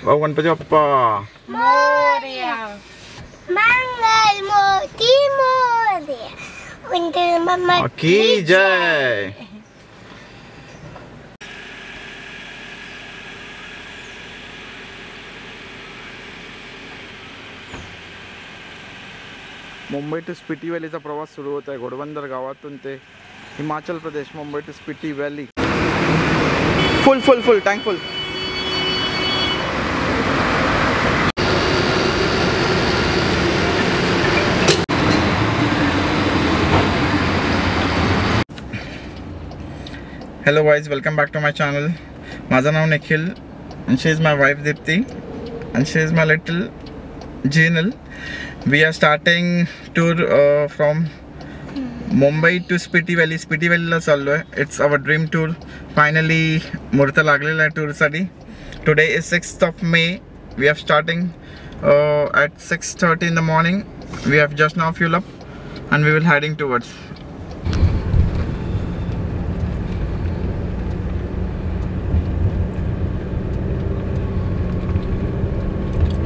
भाऊ गणपती बाप्पा मोरया. मंगल मोती मोरया. उनके मम्मा की जय. मुंबई टू स्पिटी व्हॅलीचा प्रवास सुरू होत आहे. घोडबंदर गावातून ते Himachal Pradesh, Mumbai to Spiti valley. Full full full tank full. Hello guys, welcome back to my channel. माझं नाव Nikhil and she is my wife Dipti and she is my little Jinal. We are starting tour from Mumbai to Spiti Valley. Spiti Valley ला चाललो आहे. It's our dream tour. Finally मुहूर्त लागलेला आहे tour साठी. Today is 6th of May. We are starting at 6:30 in the morning. We have just now fuel up and we will heading towards.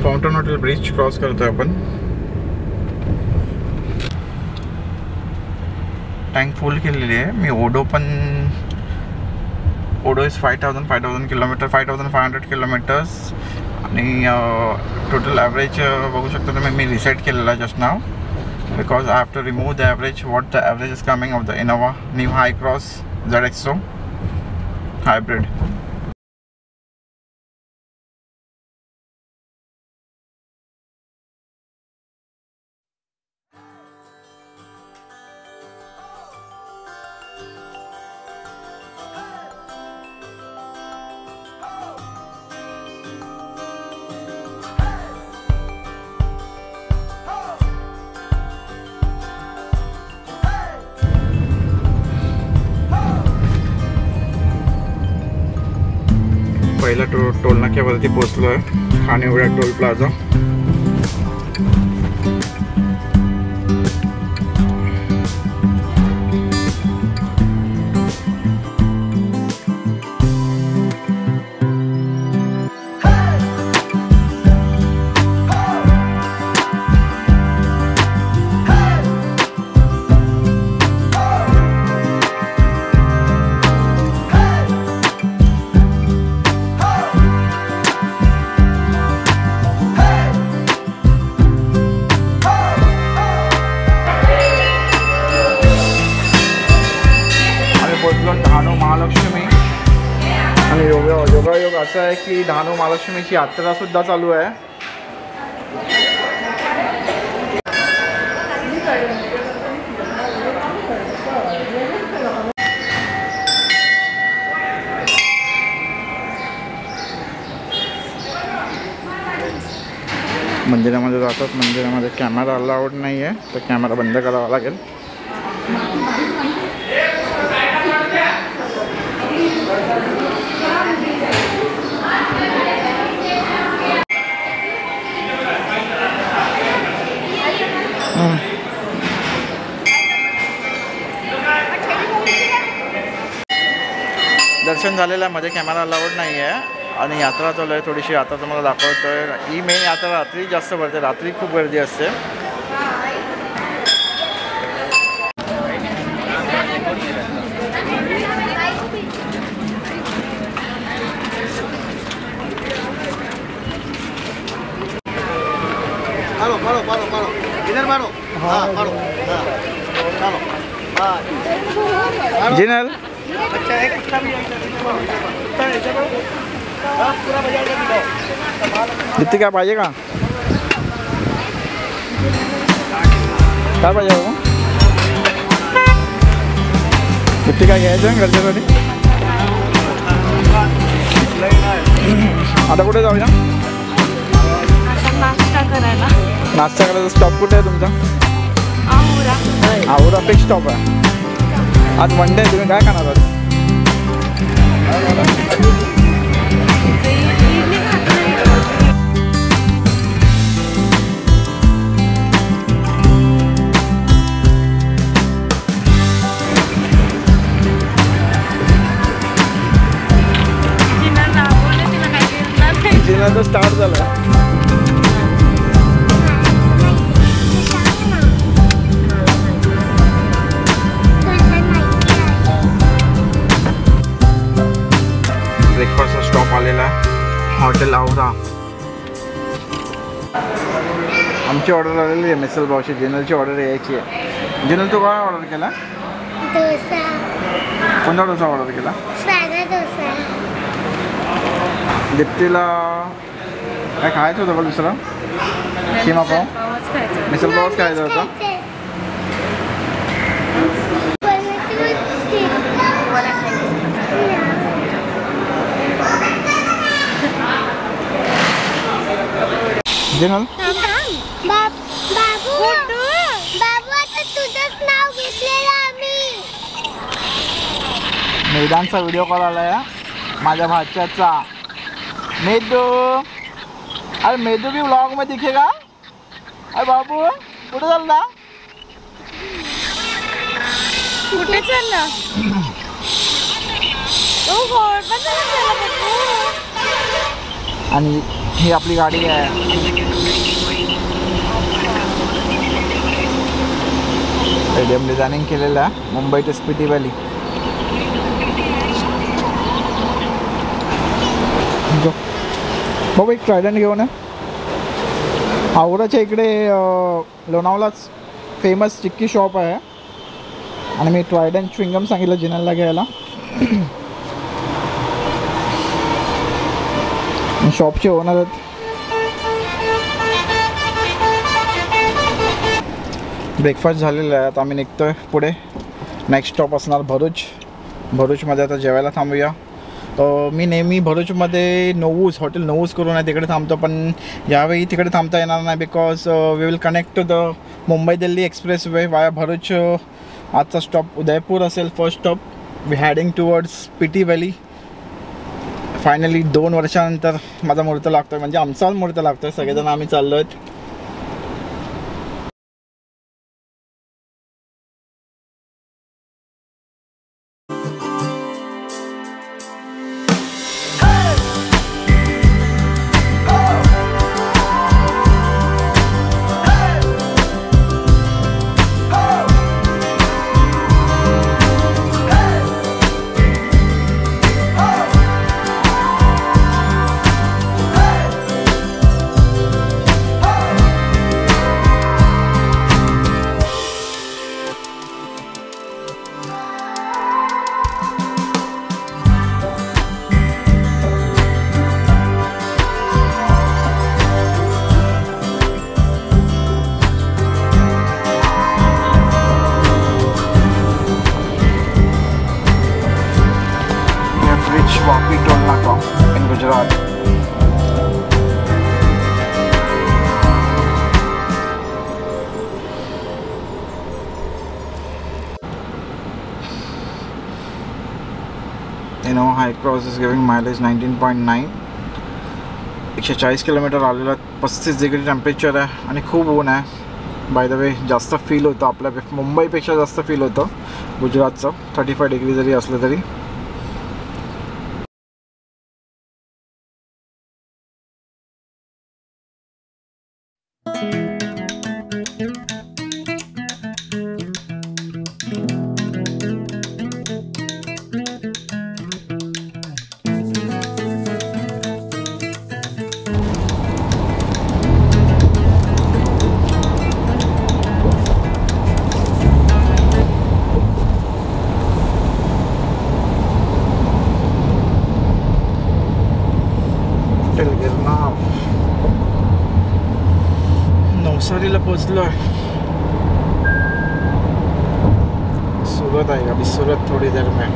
Fountain hotel bridge cross करतोय आपण. Tank full केलेली आहे मी. Odo पण, odo is 5,000 kilometre, 5,500 kilometres. आणि total average बघू शकता तुम्ही. मी रिसेट केलेला just now because I have to remove the average what the average is coming of the Innova new Hycross ZXO hybrid. पहिला टोल नाक्यावरती पोहोचलो आहे. Khanivade toll plaza. डहाणू महालक्ष्मी. आणि योगायोग असं आहे की डहाणू महालक्ष्मीची यात्रा सुद्धा चालू आहे. मंदिरामध्ये जातात. मंदिरामध्ये कॅमेरा अलाउड नाही आहे, तर कॅमेरा बंद करावा लागेल. दर्शन झालेलं आहे. मध्ये कॅमेरा अलाउड नाही आहे आणि यात्रा चालू आहे थोडीशी. आता तुम्हाला दाखवतोय. ही मेन यात्रा रात्री जास्त भरते. रात्री खूप गर्दी असते. मारो इधर मारो. हाँ मारो. हाँ जिनल. अच्छा एक कुत्ता भी है. पूरा बाजार में दिखाओ. किती काय पाहिजे का? काय पाहिजे हो? किती काय घ्यायचं घरच्यासाठी? आता कुठे जाऊया? नाश्ता करायला. नाश्ता करायचा स्टॉप कुठे आहे तुमचा? आहुरा. आहुरा फिक्स स्टॉप आहे. आज मंडे आहे. तुम्ही काय खाणार आहात? आता स्टार्ट झालं. ब्रेकफास्टचा स्टॉप आलेला आहे हॉटेल आवरा. आमची ऑर्डर आलेली आहे मिसल पावची. जिनलची ऑर्डर यायची आहे. जिनल तू काय ऑर्डर केला? डोसा. कोणता डोसा ऑर्डर केला? साधा डोसा. दीप्तीला काय खायचं होतं का दुसरं? किमा पाव? मिसल पावच खायचा होता. जिनल बाबू आता तुझंच नाव घेतलेलं आम्ही. मैदानचा व्हिडिओ कॉल आला आहे माझ्या भाच्याचा. मेदू, अरे मेदू भी व्लॉग में दिखेगा. अरे बाबू कुठे चालला? कुठे चालला? आणि ही आपली गाडी आहे. एडीएम डिझायनिंग केलेलं आहे मुंबई टू स्पिटी व्हॅली. बाबा एक ट्रायडंट घेऊन आहे. आवराच्या इकडे लोणावलाच फेमस चिक्की शॉप आहे आणि मी ट्रायडंट च्विंगम सांगितलं जिनलला घ्यायला. शॉपचे ओनर आहेत. ब्रेकफास्ट झालेला आहे. आता आम्ही निघतो आहे पुढे. नेक्स्ट स्टॉप असणार भरूच. भरूचमध्ये आता जेवायला थांबूया. मी नेहमी भरूचमध्ये नवूज हॉटेल नवूज करून आहे तिकडे थांबतो, पण यावेळी तिकडे थांबता येणार नाही because we will connect to the Mumbai Delhi expressway via Bharuch. आजचा स्टॉप उदयपूर असेल first stop. We heading towards Spiti valley. Finally 2 वर्षानंतर माझा मुहूर्त लागतो आहे, म्हणजे आमचाच मुहूर्त लागतो आहे. सगळेजण आम्ही चाललो आहेत. Vapi Toll Naka in Gujarat. High Cross is giving mileage 19.9. 140 kilometre आलेला. 35 डिग्री टेम्परेचर आहे आणि खूप ऊन आहे. बाय द वे जास्त फील होतं आपल्या मुंबईपेक्षा जास्त फील होतं गुजरातचं 35 डिग्री जरी असलं तरी. नवसारीला पोचलो. सूरत आहे अभी. सूरत थोड़ी देर में.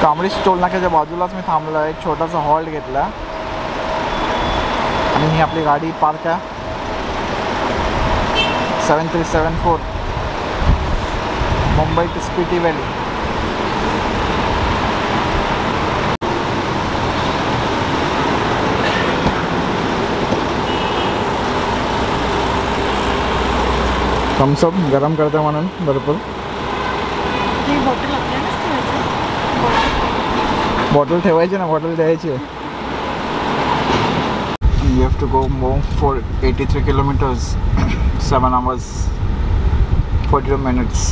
कांबळी टोल नाक्याच्या बाजूलाच मी थांबलो आहे. एक छोटासा हॉल्ट घेतला आणि ही आपली गाडी पार्क आहे. 7374 Mumbai to Spiti valley. Thums Up गरम करते म्हणून भरपूर. बॉटल ठेवायची ना, बॉटल द्यायची. You have to go more for 83 kilometers, 7 hours 42 minutes,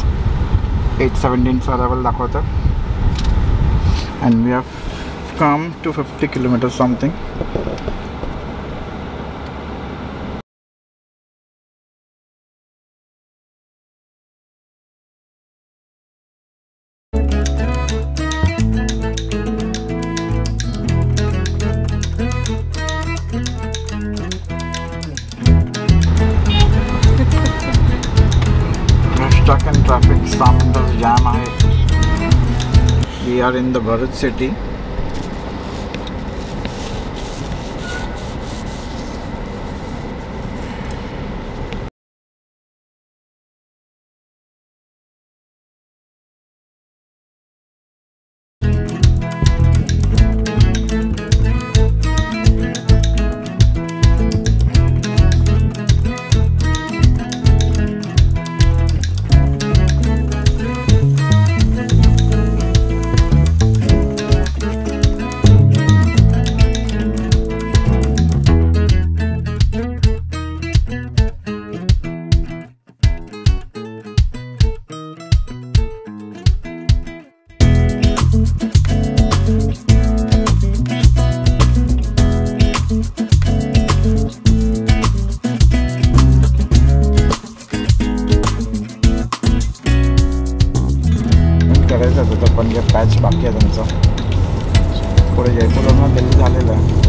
8:17 arrival दाखवतं. And we have come to 50 kilometers something. Stuck in traffic, Samandar jam आहे. We are in the Bharuch city. पण जे पॅच बाकी आहे त्यांचं पुढे जयपूरवरून दिल्ली झालेलं आहे.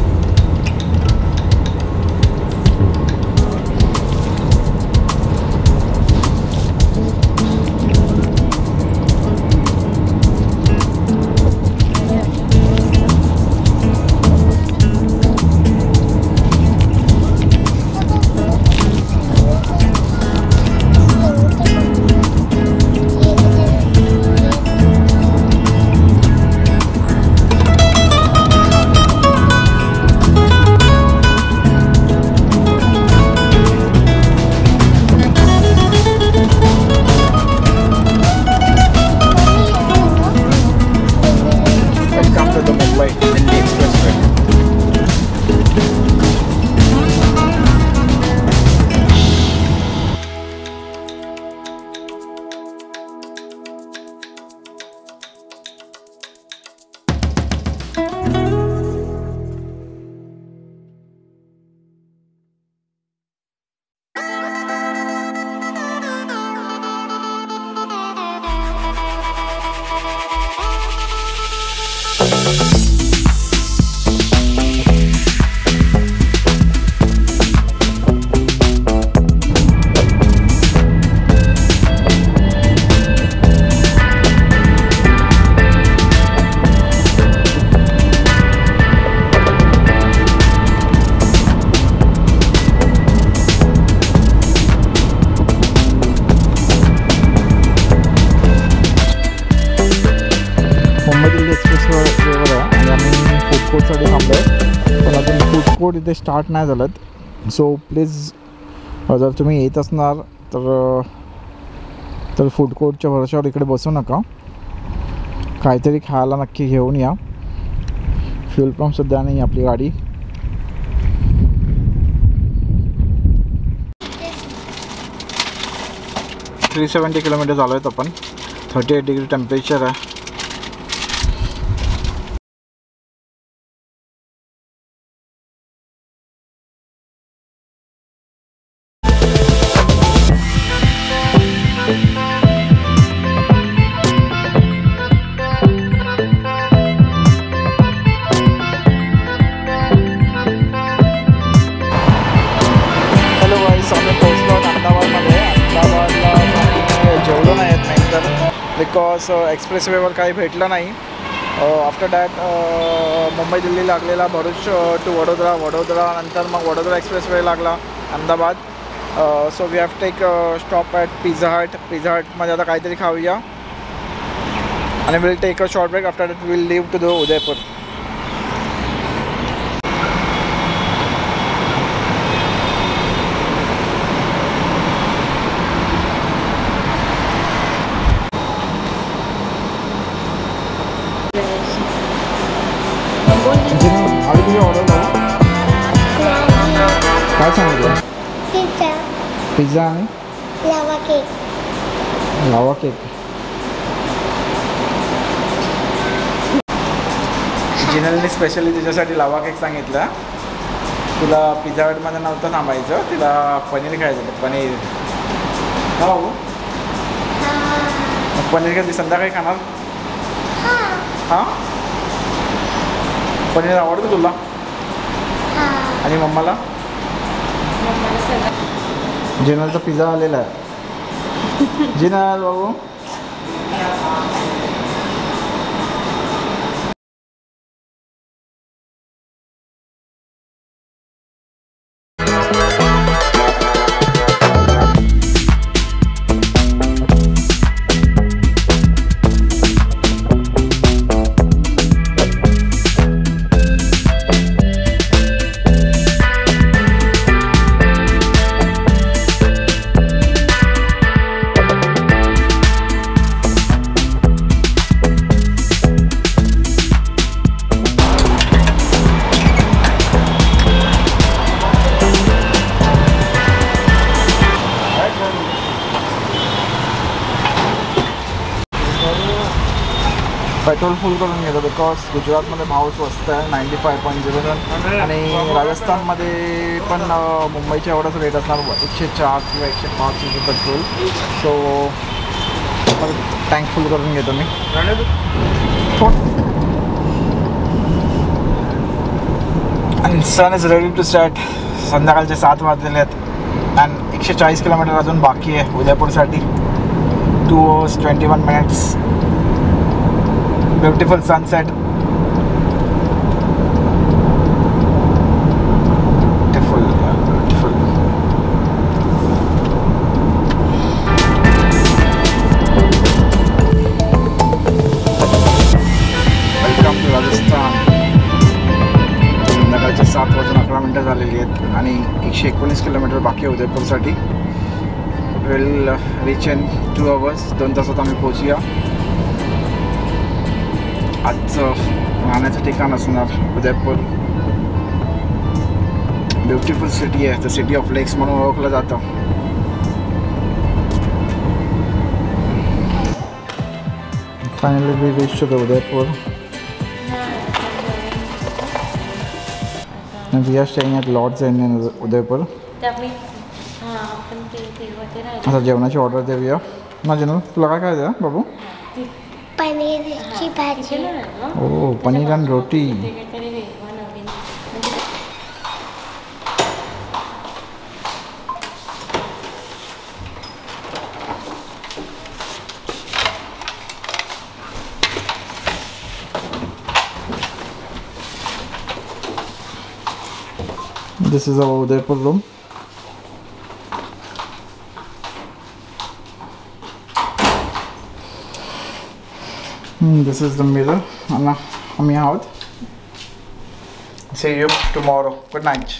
फूड थांबलो आहे पण अजून फूड कोर्ट इथे स्टार्ट नाही झालं. सो प्लीज जर तुम्ही येत असणार तर फूड कोर्टच्या भरोशावर इकडे बसू नका. काहीतरी खायला नक्की घेऊन या. फ्यूल पंप सुद्धा नाही आपली गाडी. $370 किलोमीटर आलो आहेत आपण. 38 डिग्री टेम्परेचर आहे. बिकॉज एक्सप्रेसवेवर काही भेटलं नाही. आफ्टर दॅट मुंबई दिल्ली लागलेला, भरूच टू वडोदरा, वडोदरा नंतर मग वडोदरा एक्सप्रेसवे लागला, Ahmedabad. So we have take stop at pizza हटमध्ये आता काहीतरी खाऊया आणि will take a short break. After that will leave to the Udaipur. काय सांगितलं? पिझ्झा आणि लावा केक. जिनलने स्पेशली तुझ्यासाठी लावा केक सांगितला. तुला पिझ्झा हटमध्ये नव्हतं थांबायचं, तिला पनीर खायचं होतं. पनीर हो, पनीर कधी संध्याकाळी खाणार? हां, पनीर आवडतं तुला आणि मम्माला? जिनलचा पिझ्झा आलेला आहे. जिनल बाबू पेट्रोल फुल करून घेतो बिकॉज गुजरातमध्ये भाव स्वस्त आहे 95.01 आणि राजस्थानमध्ये पण मुंबईच्या एवढाच रेट असणार 104 किंवा 105 रुपये पेट्रोल. सो टँक फुल करून घेतो मी. आणि सन इज रेडी टू स्टार्ट. संध्याकाळचे 7 वाजलेले आहेत आणि 140 किलोमीटर अजून बाकी आहे उदयपूरसाठी. 2 hours 21 minutes. Beautiful sunset. Beautiful, beautiful. Welcome to Rajasthan. संध्याकाळचे 7 वाजून 11 मिनिटं झालेली आहेत आणि 119 किलोमीटर बाकी आहे उदयपूरसाठी. Will reach in 2 hours. 2 तासात आम्ही पोहोचूया. आजचं राहण्याचं ठिकाण असणार उदयपूर. ब्युटिफुल सिटी आहे. द सिटी ऑफ लेक्स म्हणून ओळखलं जातं. Finally we reach to the Udaipur. We are staying at Lords inn Udaipur. आता जेवणाची ऑर्डर देऊया ना. जनू तुला काय खायचं बाबू? पनीरची भाजी. ओ, पनीर आणि रोटी. This is our Udaipur room. This is the mirror. Anna, I'm out. See you tomorrow. Good night.